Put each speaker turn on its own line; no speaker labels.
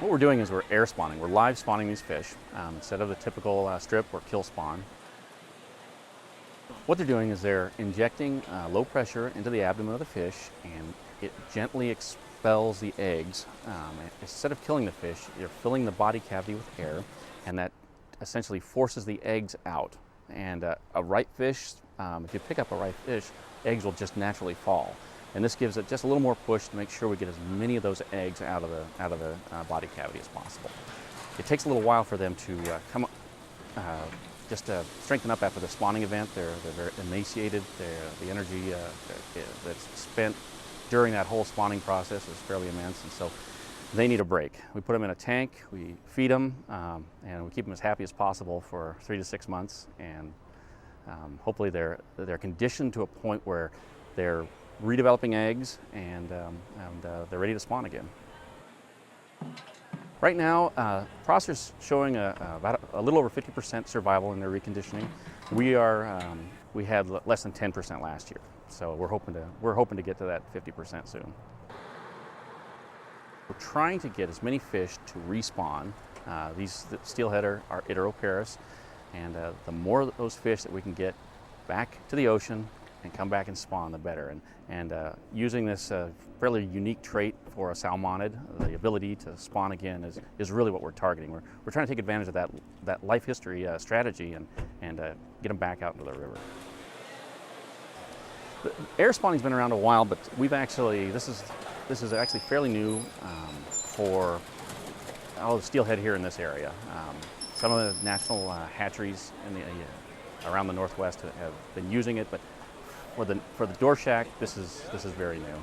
What we're doing is we're air spawning. We're live spawning these fish instead of the typical strip or kill spawn. What they're doing is they're injecting low pressure into the abdomen of the fish, and it gently expels the eggs. Instead of killing the fish, you're filling the body cavity with air, and that essentially forces the eggs out. And a ripe fish, if you pick up a ripe fish, eggs will just naturally fall. And this gives it just a little more push to make sure we get as many of those eggs out of the body cavity as possible. It takes a little while for them to come up, just strengthen up after the spawning event. They're very emaciated. The energy that's spent during that whole spawning process is fairly immense, and so they need a break. We put them in a tank, we feed them, and we keep them as happy as possible for 3 to 6 months. And hopefully they're conditioned to a point where they're redeveloping eggs, and they're ready to spawn again. Right now, Prosser's showing about a little over 50% survival in their reconditioning. We had less than 10% last year, so we're hoping to get to that 50% soon. We're trying to get as many fish to respawn. These steelhead are iteroparous, and the more of those fish that we can get back to the ocean and come back and spawn, the better. And using this fairly unique trait for a salmonid, the ability to spawn again, is really what we're targeting. We're trying to take advantage of that life history strategy and get them back out into the river. The air spawning's been around a while, but this is actually fairly new for the steelhead here in this area. Some of the national hatcheries around the Northwest have been using it, but for the door shack, this is very new.